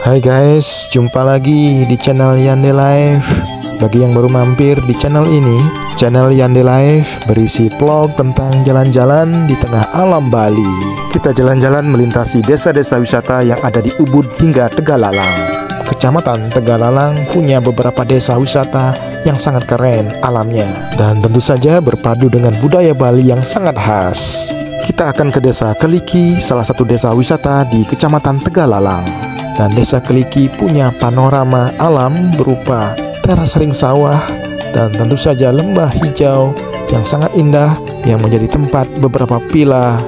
Hai guys, jumpa lagi di channel Yande Life. Bagi yang baru mampir di channel ini, channel Yande Life berisi vlog tentang jalan-jalan di tengah alam Bali. Kita jalan-jalan melintasi desa-desa wisata yang ada di Ubud hingga Tegalalang. Kecamatan Tegalalang punya beberapa desa wisata yang sangat keren alamnya, dan tentu saja berpadu dengan budaya Bali yang sangat khas. Kita akan ke desa Keliki, salah satu desa wisata di Kecamatan Tegalalang. Dan desa Keliki punya panorama alam berupa teras ring sawah dan tentu saja lembah hijau yang sangat indah yang menjadi tempat beberapa villa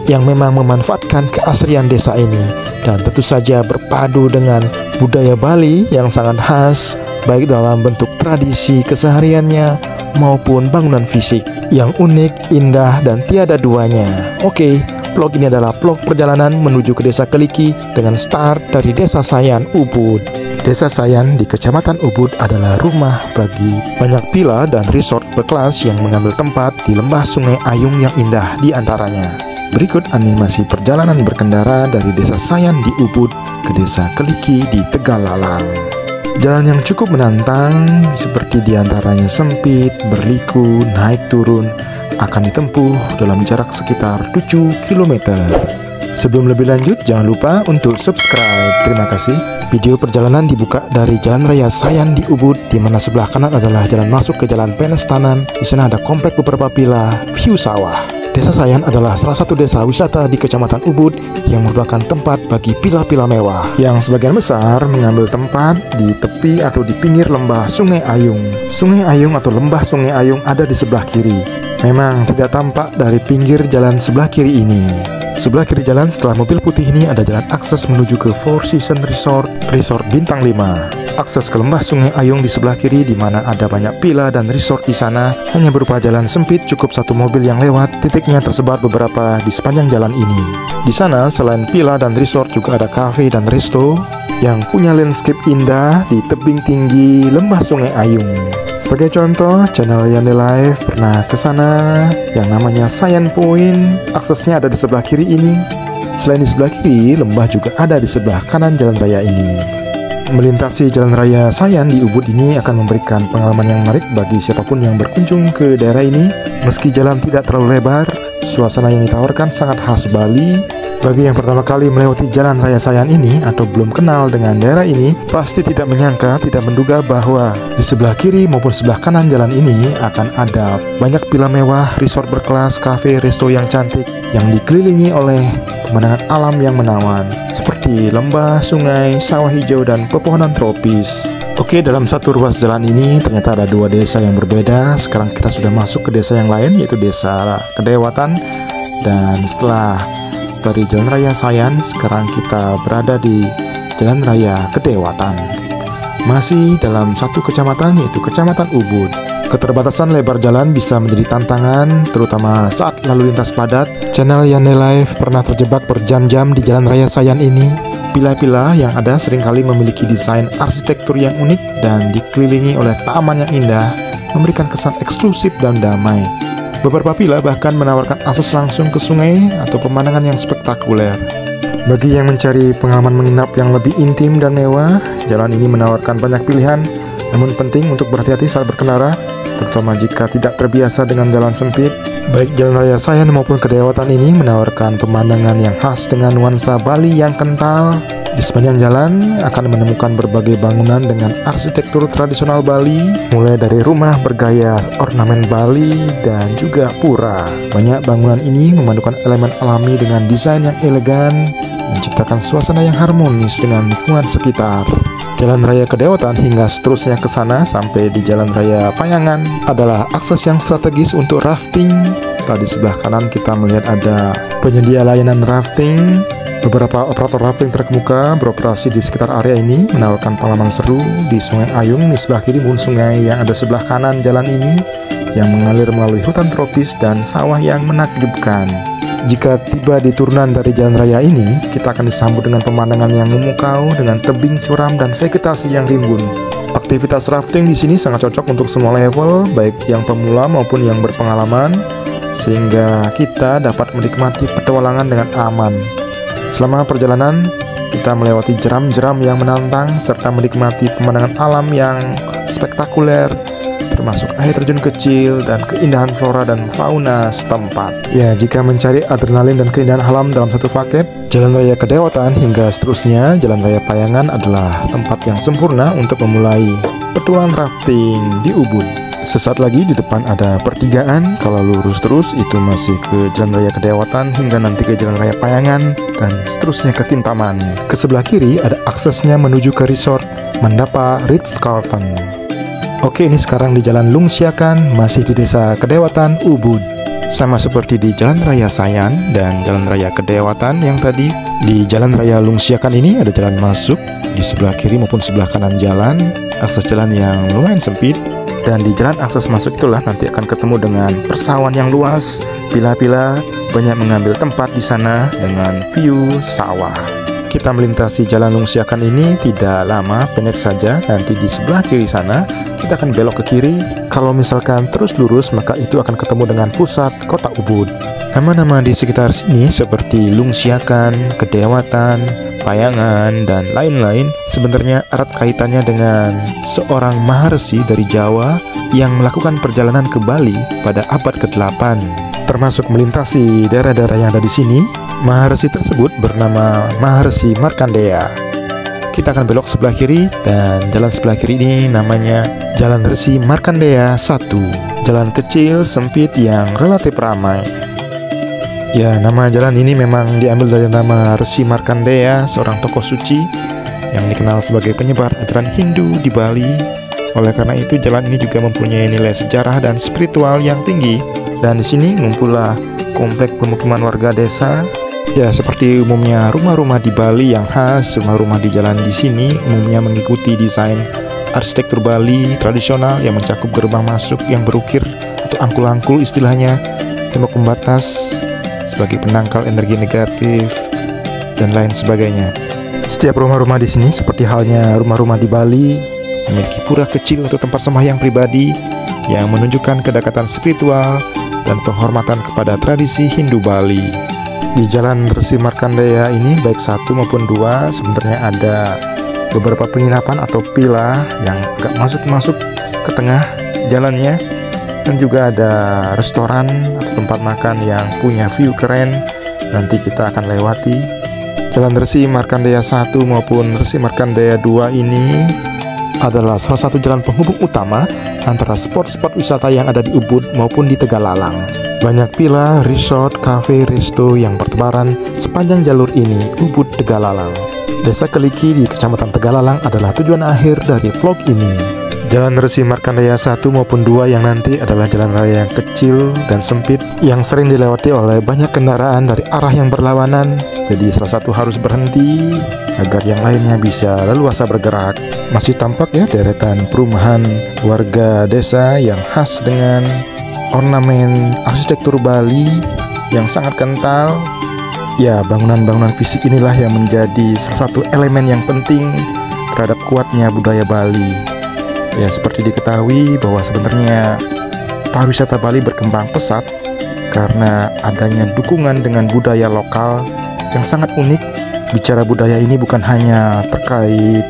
yang memang memanfaatkan keasrian desa ini, dan tentu saja berpadu dengan budaya Bali yang sangat khas baik dalam bentuk tradisi kesehariannya maupun bangunan fisik yang unik, indah, dan tiada duanya. Oke, vlog ini adalah vlog perjalanan menuju ke desa Keliki dengan start dari desa Sayan, Ubud. Desa Sayan di Kecamatan Ubud adalah rumah bagi banyak villa dan resort berkelas yang mengambil tempat di lembah Sungai Ayung yang indah di antaranya. Berikut animasi perjalanan berkendara dari desa Sayan di Ubud ke desa Keliki di Tegalalang. Jalan yang cukup menantang, seperti diantaranya sempit, berliku, naik turun, akan ditempuh dalam jarak sekitar 7 km. Sebelum lebih lanjut, jangan lupa untuk subscribe. Terima kasih. Video perjalanan dibuka dari Jalan Raya Sayan di Ubud, di mana sebelah kanan adalah jalan masuk ke Jalan Penestanan. Di sana ada komplek beberapa villa, view sawah. Desa Sayan adalah salah satu desa wisata di Kecamatan Ubud yang merupakan tempat bagi villa-villa mewah yang sebagian besar mengambil tempat di tepi atau di pinggir lembah Sungai Ayung. Sungai Ayung atau lembah Sungai Ayung ada di sebelah kiri. Memang tidak tampak dari pinggir jalan sebelah kiri ini. Sebelah kiri jalan setelah mobil putih ini ada jalan akses menuju ke Four Seasons Resort Bintang 5. Akses ke lembah Sungai Ayung di sebelah kiri, di mana ada banyak villa dan resort di sana, hanya berupa jalan sempit, cukup satu mobil yang lewat. Titiknya tersebar beberapa di sepanjang jalan ini. Di sana selain villa dan resort juga ada cafe dan resto yang punya landscape indah di tebing tinggi lembah Sungai Ayung. Sebagai contoh, channel Yande Life pernah ke sana yang namanya Sayan Point. Aksesnya ada di sebelah kiri ini. Selain di sebelah kiri, lembah juga ada di sebelah kanan jalan raya ini. Melintasi jalan raya Sayan di Ubud ini akan memberikan pengalaman yang menarik bagi siapapun yang berkunjung ke daerah ini. Meski jalan tidak terlalu lebar, suasana yang ditawarkan sangat khas Bali. Bagi yang pertama kali melewati jalan raya Sayan ini atau belum kenal dengan daerah ini, pasti tidak menyangka, tidak menduga bahwa di sebelah kiri maupun sebelah kanan jalan ini akan ada banyak villa mewah, resort berkelas, cafe, resto yang cantik yang dikelilingi oleh pemandangan alam yang menawan seperti lembah, sungai, sawah hijau, dan pepohonan tropis. Oke, dalam satu ruas jalan ini ternyata ada dua desa yang berbeda. Sekarang kita sudah masuk ke desa yang lain, yaitu desa Kedewatan. Dan setelah dari Jalan Raya Sayan, sekarang kita berada di Jalan Raya Kedewatan. Masih dalam satu kecamatan, yaitu Kecamatan Ubud. Keterbatasan lebar jalan bisa menjadi tantangan, terutama saat lalu lintas padat. Channel Yande Life pernah terjebak berjam-jam di Jalan Raya Sayan ini. Villa-villa yang ada seringkali memiliki desain arsitektur yang unik dan dikelilingi oleh taman yang indah, memberikan kesan eksklusif dan damai. Beberapa villa bahkan menawarkan akses langsung ke sungai atau pemandangan yang spektakuler. Bagi yang mencari pengalaman menginap yang lebih intim dan mewah, jalan ini menawarkan banyak pilihan, namun penting untuk berhati-hati saat berkendara, terutama jika tidak terbiasa dengan jalan sempit. Baik Jalan Raya Sayan maupun Kedewatan ini menawarkan pemandangan yang khas dengan nuansa Bali yang kental. Di sepanjang jalan akan menemukan berbagai bangunan dengan arsitektur tradisional Bali, mulai dari rumah bergaya ornamen Bali dan juga pura. Banyak bangunan ini memadukan elemen alami dengan desain yang elegan, menciptakan suasana yang harmonis dengan lingkungan sekitar. Jalan Raya Kedewatan hingga seterusnya ke sana sampai di Jalan Raya Payangan adalah akses yang strategis untuk rafting. Tadi sebelah kanan kita melihat ada penyedia layanan rafting. Beberapa operator rafting terkemuka beroperasi di sekitar area ini, menawarkan pengalaman seru di Sungai Ayung di sebelah kiri maupun sungai yang ada sebelah kanan jalan ini yang mengalir melalui hutan tropis dan sawah yang menakjubkan. Jika tiba di turunan dari jalan raya ini, kita akan disambut dengan pemandangan yang memukau dengan tebing curam dan vegetasi yang rimbun. Aktivitas rafting di sini sangat cocok untuk semua level, baik yang pemula maupun yang berpengalaman, sehingga kita dapat menikmati petualangan dengan aman. Selama perjalanan, Kita melewati jeram-jeram yang menantang serta menikmati pemandangan alam yang spektakuler, termasuk air terjun kecil dan keindahan flora dan fauna setempat. Ya, jika mencari adrenalin dan keindahan alam dalam satu paket, Jalan Raya Kedewatan hingga seterusnya, Jalan Raya Payangan adalah tempat yang sempurna untuk memulai petualangan rafting di Ubud. Sesaat lagi di depan ada pertigaan, kalau lurus terus itu masih ke Jalan Raya Kedewatan hingga nanti ke Jalan Raya Payangan dan seterusnya ke Kintaman. Ke sebelah kiri ada aksesnya menuju ke resort Mandapa Ritz-Carlton. Oke, ini sekarang di Jalan Lungsiakan, masih di Desa Kedewatan, Ubud. Sama seperti di Jalan Raya Sayan dan Jalan Raya Kedewatan yang tadi, di Jalan Raya Lungsiakan ini ada jalan masuk di sebelah kiri maupun sebelah kanan jalan, akses jalan yang lumayan sempit. Dan di jalan akses masuk itulah nanti akan ketemu dengan persawahan yang luas, pila-pila banyak mengambil tempat di sana dengan view sawah. Kita melintasi Jalan Lungsiakan ini tidak lama, pendek saja. Nanti di sebelah kiri sana kita akan belok ke kiri. Kalau misalkan terus lurus maka itu akan ketemu dengan pusat kota Ubud. Nama-nama di sekitar sini seperti Lungsiakan, Kedewatan, Payangan, dan lain-lain sebenarnya erat kaitannya dengan seorang maharsi dari Jawa yang melakukan perjalanan ke Bali pada abad ke-8. Termasuk melintasi daerah-daerah yang ada di sini, maharsi tersebut bernama Maharsi Markandeya. Kita akan belok sebelah kiri dan jalan sebelah kiri ini namanya Jalan Resi Markandeya 1. Jalan kecil, sempit yang relatif ramai. Ya, nama jalan ini memang diambil dari nama Resi Markandeya, seorang tokoh suci yang dikenal sebagai penyebar ajaran Hindu di Bali. Oleh karena itu, jalan ini juga mempunyai nilai sejarah dan spiritual yang tinggi. Dan di sini ngumpullah komplek pemukiman warga desa. Ya, seperti umumnya rumah-rumah di Bali yang khas, rumah-rumah di jalan di sini umumnya mengikuti desain arsitektur Bali tradisional yang mencakup gerbang masuk yang berukir atau angkul-angkul istilahnya, tembok pembatas sebagai penangkal energi negatif, dan lain sebagainya. Setiap rumah-rumah di sini seperti halnya rumah-rumah di Bali memiliki pura kecil atau tempat sembahyang pribadi yang menunjukkan kedekatan spiritual dan penghormatan kepada tradisi Hindu Bali. Di Jalan Resi Markandeya ini baik satu maupun dua sebenarnya ada beberapa penginapan atau villa yang gak masuk-masuk ke tengah jalannya. Dan juga ada restoran atau tempat makan yang punya view keren. Nanti kita akan lewati. Jalan Resi Markandeya 1 maupun Resi Markandeya 2 ini adalah salah satu jalan penghubung utama antara spot-spot wisata yang ada di Ubud maupun di Tegalalang. Banyak villa, resort, cafe, resto yang bertebaran sepanjang jalur ini, Ubud Tegalalang. Desa Keliki di Kecamatan Tegalalang adalah tujuan akhir dari vlog ini. Jalan Resi Markandeya 1 maupun 2 yang nanti adalah jalan raya yang kecil dan sempit yang sering dilewati oleh banyak kendaraan dari arah yang berlawanan. Jadi salah satu harus berhenti agar yang lainnya bisa leluasa bergerak. Masih tampak ya deretan perumahan warga desa yang khas dengan ornamen arsitektur Bali yang sangat kental. Ya, bangunan-bangunan fisik inilah yang menjadi salah satu elemen yang penting terhadap kuatnya budaya Bali. Ya, seperti diketahui bahwa sebenarnya pariwisata Bali berkembang pesat karena adanya dukungan dengan budaya lokal yang sangat unik. Bicara budaya ini bukan hanya terkait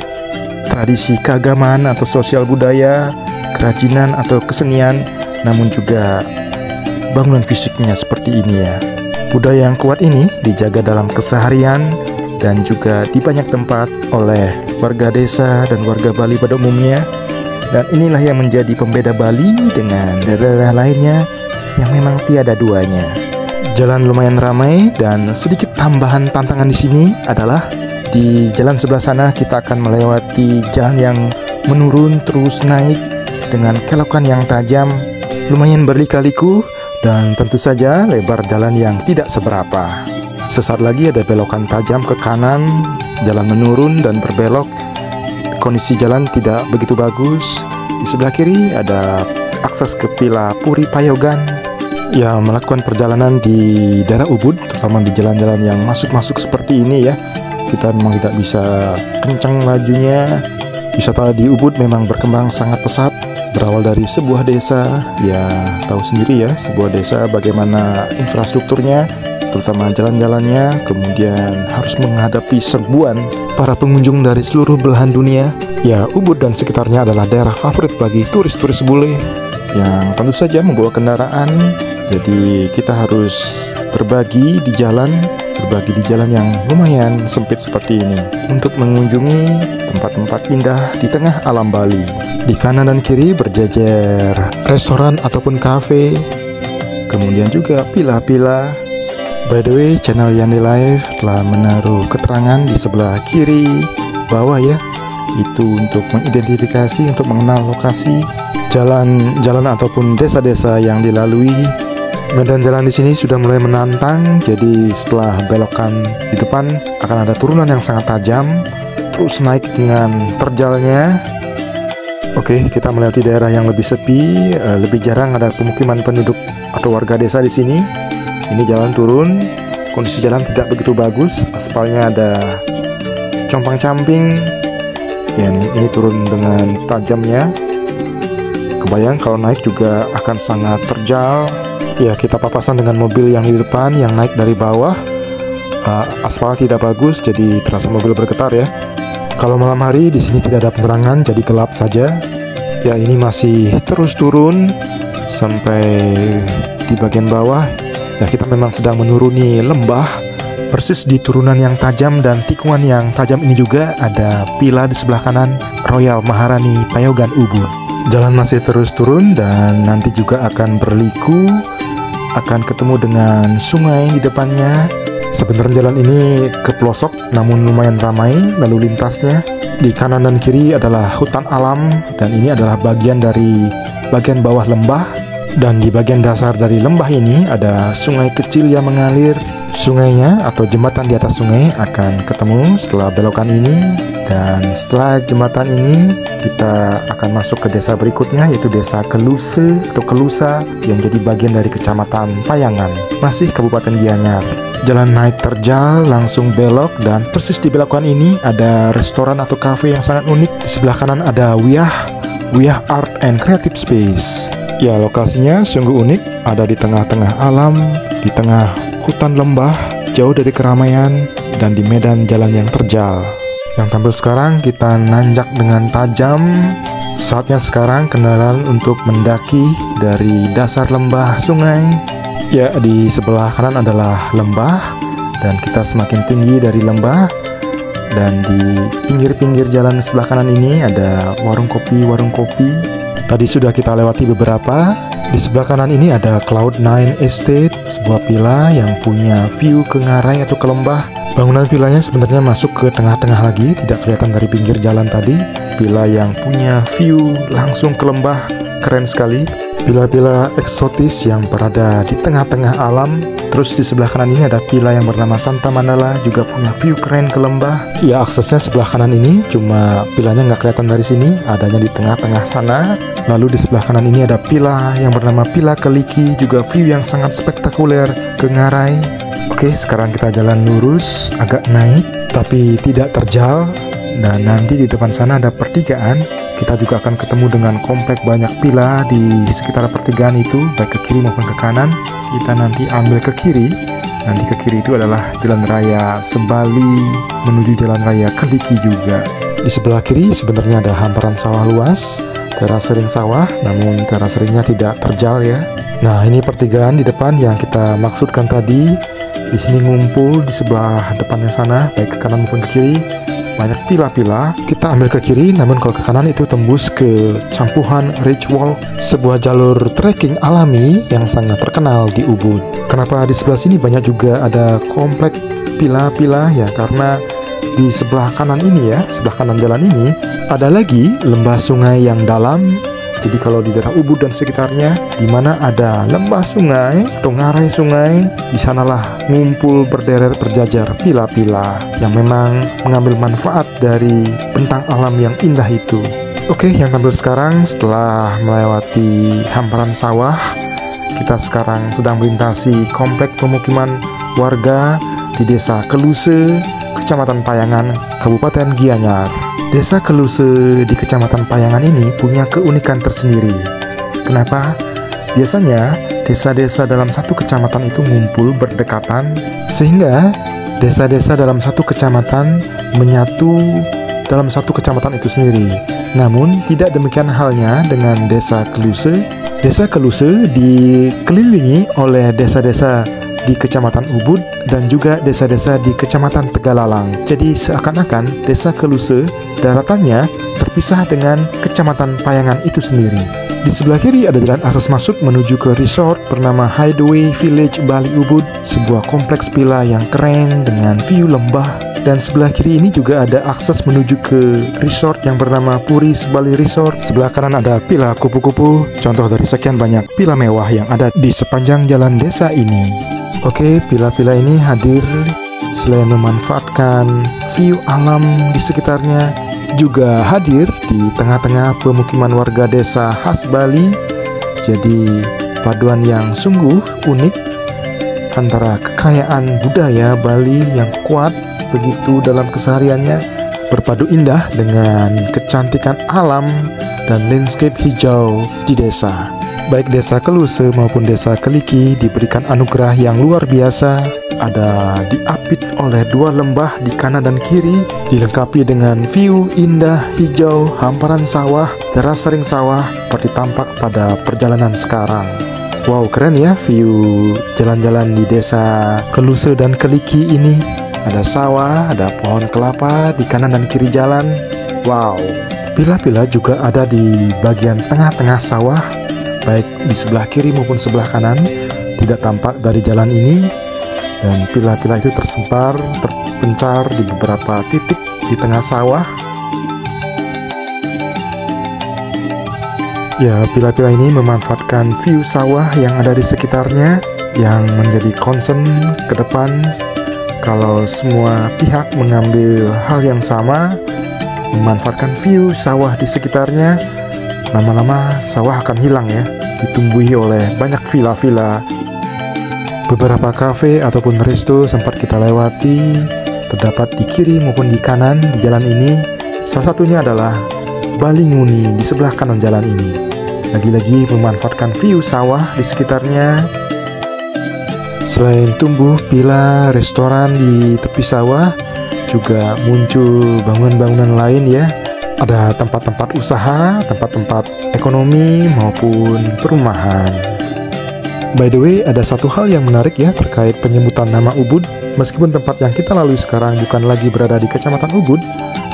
tradisi keagamaan atau sosial budaya, kerajinan atau kesenian, namun juga bangunan fisiknya seperti ini ya. Budaya yang kuat ini dijaga dalam keseharian dan juga di banyak tempat oleh warga desa dan warga Bali pada umumnya. Dan inilah yang menjadi pembeda Bali dengan daerah lainnya yang memang tiada duanya. Jalan lumayan ramai dan sedikit tambahan tantangan di sini adalah di jalan sebelah sana kita akan melewati jalan yang menurun terus naik dengan kelokan yang tajam, lumayan berliku-liku, dan tentu saja lebar jalan yang tidak seberapa. Sesaat lagi ada belokan tajam ke kanan, jalan menurun dan berbelok. Kondisi jalan tidak begitu bagus. Di sebelah kiri ada akses ke Villa Puri Payogan. Ya, melakukan perjalanan di daerah Ubud, terutama di jalan-jalan yang masuk-masuk seperti ini ya, kita memang tidak bisa kencang lajunya. Wisata di Ubud memang berkembang sangat pesat. Berawal dari sebuah desa, ya tahu sendiri ya, sebuah desa bagaimana infrastrukturnya terutama jalan-jalannya, kemudian harus menghadapi serbuan para pengunjung dari seluruh belahan dunia. Ya, Ubud dan sekitarnya adalah daerah favorit bagi turis-turis bule yang tentu saja membawa kendaraan. Jadi kita harus berbagi di jalan yang lumayan sempit seperti ini untuk mengunjungi tempat-tempat indah di tengah alam Bali. Di kanan dan kiri berjejer restoran ataupun kafe, kemudian juga pila-pila. By the way, channel Yande Live telah menaruh keterangan di sebelah kiri bawah ya, itu untuk mengidentifikasi, untuk mengenal lokasi jalan-jalan ataupun desa-desa yang dilalui. Medan jalan di sini sudah mulai menantang, jadi setelah belokan di depan akan ada turunan yang sangat tajam, terus naik dengan terjalnya. Oke, kita melewati daerah yang lebih sepi, lebih jarang ada pemukiman penduduk atau warga desa di sini. Ini jalan turun, kondisi jalan tidak begitu bagus, aspalnya ada compang-camping. Ya, ini turun dengan tajamnya. Kebayang kalau naik juga akan sangat terjal. Ya, kita papasan dengan mobil yang di depan yang naik dari bawah. Aspal tidak bagus, jadi terasa mobil bergetar ya. Kalau malam hari di sini tidak ada penerangan, jadi gelap saja. Ya, ini masih terus turun sampai di bagian bawah. Ya, kita memang sedang menuruni lembah. Persis di turunan yang tajam dan tikungan yang tajam ini juga ada pila di sebelah kanan Royal Maharani Payagan Ubud. Jalan masih terus turun dan nanti juga akan berliku, akan ketemu dengan sungai di depannya. Sebenarnya jalan ini ke pelosok namun lumayan ramai lalu lintasnya. Di kanan dan kiri adalah hutan alam dan ini adalah bagian dari bagian bawah lembah. Dan di bagian dasar dari lembah ini ada sungai kecil yang mengalir. Sungainya atau jembatan di atas sungai akan ketemu setelah belokan ini. Dan setelah jembatan ini kita akan masuk ke desa berikutnya, yaitu desa Keluse atau Kelusa yang jadi bagian dari kecamatan Payangan, masih Kabupaten Gianyar. Jalan naik terjal langsung belok dan persis di belokan ini ada restoran atau kafe yang sangat unik. Di sebelah kanan ada Wiyah Art and Creative Space. Ya, lokasinya sungguh unik, ada di tengah-tengah alam, di tengah hutan lembah, jauh dari keramaian dan di medan jalan yang terjal. Yang tampil sekarang kita nanjak dengan tajam. Saatnya sekarang kendaraan untuk mendaki dari dasar lembah sungai. Ya, di sebelah kanan adalah lembah dan kita semakin tinggi dari lembah. Dan di pinggir-pinggir jalan sebelah kanan ini ada warung kopi. Tadi sudah kita lewati beberapa. Di sebelah kanan ini ada Cloud9 Estate, sebuah villa yang punya view ke ngarai atau ke lembah. Bangunan villanya sebenarnya masuk ke tengah-tengah lagi, tidak kelihatan dari pinggir jalan tadi. Villa yang punya view langsung ke lembah, keren sekali. Villa-villa eksotis yang berada di tengah-tengah alam. Terus di sebelah kanan ini ada villa yang bernama Santa Mandala, juga punya view keren ke lembah. Ya, aksesnya sebelah kanan ini, cuma villanya nggak kelihatan dari sini, adanya di tengah-tengah sana. Lalu di sebelah kanan ini ada villa yang bernama Villa Keliki, juga view yang sangat spektakuler ke ngarai. Oke, sekarang kita jalan lurus, agak naik, tapi tidak terjal. Dan nanti di depan sana ada pertigaan. Kita juga akan ketemu dengan komplek banyak villa di sekitar pertigaan itu, baik ke kiri maupun ke kanan. Kita nanti ambil ke kiri. Nanti ke kiri itu adalah jalan raya Sebali menuju jalan raya Keliki juga. Di sebelah kiri sebenarnya ada hamparan sawah luas, teras ring sawah, namun teras ringnya tidak terjal ya. Nah, ini pertigaan di depan yang kita maksudkan tadi. Di sini ngumpul di sebelah depannya sana, baik ke kanan maupun ke kiri. Banyak pila-pila. Kita ambil ke kiri, namun kalau ke kanan itu tembus ke Campuhan Ridge Walk, sebuah jalur trekking alami yang sangat terkenal di Ubud. Kenapa di sebelah sini banyak juga ada komplek pila-pila ya? Karena di sebelah kanan ini ya, sebelah kanan jalan ini ada lagi lembah sungai yang dalam. Jadi kalau di daerah Ubud dan sekitarnya, di mana ada lembah sungai atau ngarai sungai, di sanalah ngumpul berderet berjajar pila-pila yang memang mengambil manfaat dari bentang alam yang indah itu. Oke, yang tampil sekarang setelah melewati hamparan sawah, kita sekarang sedang melintasi komplek pemukiman warga di desa Keluse, Kecamatan Payangan, Kabupaten Gianyar. Desa Keluse di Kecamatan Payangan ini punya keunikan tersendiri. Kenapa? Biasanya desa-desa dalam satu kecamatan itu ngumpul berdekatan, sehingga desa-desa dalam satu kecamatan menyatu dalam satu kecamatan itu sendiri. Namun tidak demikian halnya dengan desa Keluse. Desa Keluse dikelilingi oleh desa-desa di Kecamatan Ubud dan juga desa-desa di Kecamatan Tegalalang. Jadi seakan-akan desa Keluse daratannya terpisah dengan Kecamatan Payangan itu sendiri. Di sebelah kiri ada jalan akses masuk menuju ke resort bernama Hideaway Village Bali Ubud, sebuah kompleks villa yang keren dengan view lembah. Dan sebelah kiri ini juga ada akses menuju ke resort yang bernama Puris Bali Resort. Sebelah kanan ada villa kupu-kupu, contoh dari sekian banyak villa mewah yang ada di sepanjang jalan desa ini. Oke, villa-villa ini hadir selain memanfaatkan view alam di sekitarnya, juga hadir di tengah-tengah pemukiman warga desa khas Bali. Jadi paduan yang sungguh unik antara kekayaan budaya Bali yang kuat begitu dalam kesehariannya, berpadu indah dengan kecantikan alam dan landscape hijau di desa. Baik desa Keluse maupun desa Keliki diberikan anugerah yang luar biasa. Ada diapit oleh dua lembah di kanan dan kiri, dilengkapi dengan view indah hijau, hamparan sawah, terasa ring sawah seperti tampak pada perjalanan sekarang. Wow, keren ya view jalan-jalan di desa Keluse dan Keliki ini. Ada sawah, ada pohon kelapa di kanan dan kiri jalan. Wow, villa-villa juga ada di bagian tengah-tengah sawah, baik di sebelah kiri maupun sebelah kanan, tidak tampak dari jalan ini. Dan villa-villa itu tersebar, terpencar di beberapa titik di tengah sawah. Ya, villa-villa ini memanfaatkan view sawah yang ada di sekitarnya, yang menjadi concern ke depan. Kalau semua pihak mengambil hal yang sama, memanfaatkan view sawah di sekitarnya, lama-lama sawah akan hilang ya, ditumbuhi oleh banyak villa-villa. Beberapa kafe ataupun resto sempat kita lewati, terdapat di kiri maupun di kanan di jalan ini. Salah satunya adalah Bali Nguni di sebelah kanan jalan ini. Lagi-lagi memanfaatkan view sawah di sekitarnya. Selain tumbuh villa, restoran di tepi sawah, juga muncul bangunan-bangunan lain ya. Ada tempat-tempat usaha, tempat-tempat ekonomi maupun perumahan. By the way, ada satu hal yang menarik ya terkait penyebutan nama Ubud. Meskipun tempat yang kita lalui sekarang bukan lagi berada di Kecamatan Ubud,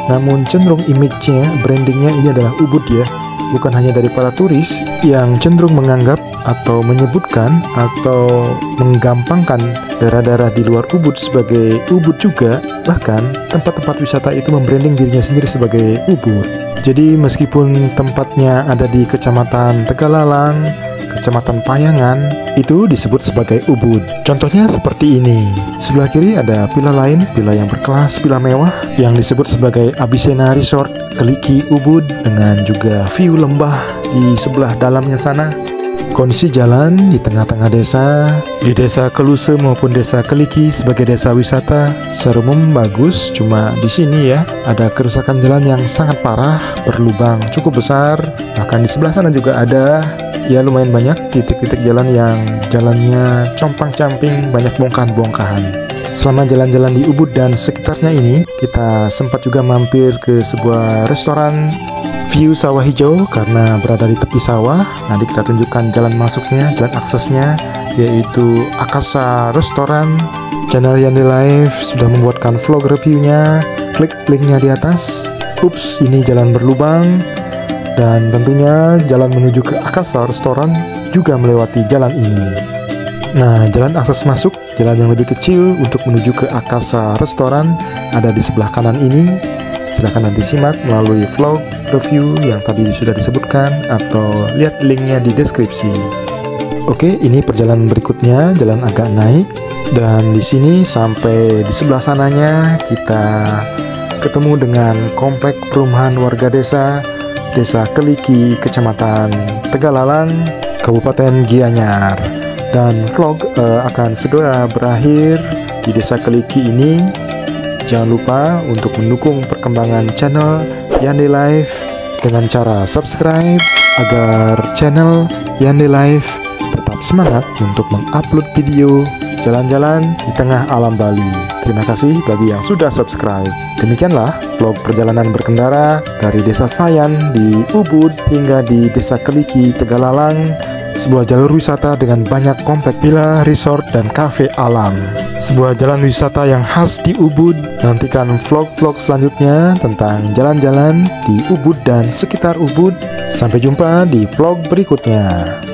namun cenderung image-nya, brandingnya ini adalah Ubud ya. Bukan hanya dari para turis yang cenderung menganggap atau menyebutkan atau menggampangkan daerah-daerah di luar Ubud sebagai Ubud juga, bahkan tempat-tempat wisata itu membranding dirinya sendiri sebagai Ubud. Jadi meskipun tempatnya ada di Kecamatan Tegalalang, Kecamatan Payangan, itu disebut sebagai Ubud. Contohnya seperti ini. Sebelah kiri ada villa lain, villa yang berkelas, villa mewah yang disebut sebagai Abisena Resort Keliki Ubud, dengan juga view lembah di sebelah dalamnya sana. Kondisi jalan di tengah-tengah desa, di desa Keluse maupun desa Keliki sebagai desa wisata secara umum bagus, cuma di sini ya ada kerusakan jalan yang sangat parah, berlubang cukup besar. Bahkan di sebelah sana juga ada ya lumayan banyak titik-titik jalan yang jalannya compang-camping, banyak bongkahan-bongkahan. Selama jalan-jalan di Ubud dan sekitarnya ini, kita sempat juga mampir ke sebuah restoran view sawah hijau karena berada di tepi sawah. Nanti kita tunjukkan jalan masuknya, jalan aksesnya, yaitu Akasa Restoran. Channel Yande Live sudah membuatkan vlog reviewnya, klik linknya di atas. Ups, ini jalan berlubang. Dan tentunya jalan menuju ke Akasa Restoran juga melewati jalan ini. Nah, jalan akses masuk, jalan yang lebih kecil untuk menuju ke Akasa Restoran ada di sebelah kanan ini. Silahkan nanti simak melalui vlog review yang tadi sudah disebutkan atau lihat linknya di deskripsi. Oke, ini perjalanan berikutnya, jalan agak naik. Dan di sini sampai di sebelah sananya kita ketemu dengan komplek perumahan warga desa Keliki, Kecamatan Tegalalang, Kabupaten Gianyar. Dan vlog akan segera berakhir di desa Keliki ini. Jangan lupa untuk mendukung perkembangan channel Yande Live dengan cara subscribe agar channel Yande Live tetap sangat semangat untuk mengupload video jalan-jalan di tengah alam Bali. Terima kasih bagi yang sudah subscribe. Demikianlah vlog perjalanan berkendara dari Desa Sayan di Ubud hingga di Desa Keliki, Tegalalang, sebuah jalur wisata dengan banyak komplek villa, resort, dan kafe alam. Sebuah jalan wisata yang khas di Ubud. Nantikan vlog-vlog selanjutnya tentang jalan-jalan di Ubud dan sekitar Ubud. Sampai jumpa di vlog berikutnya.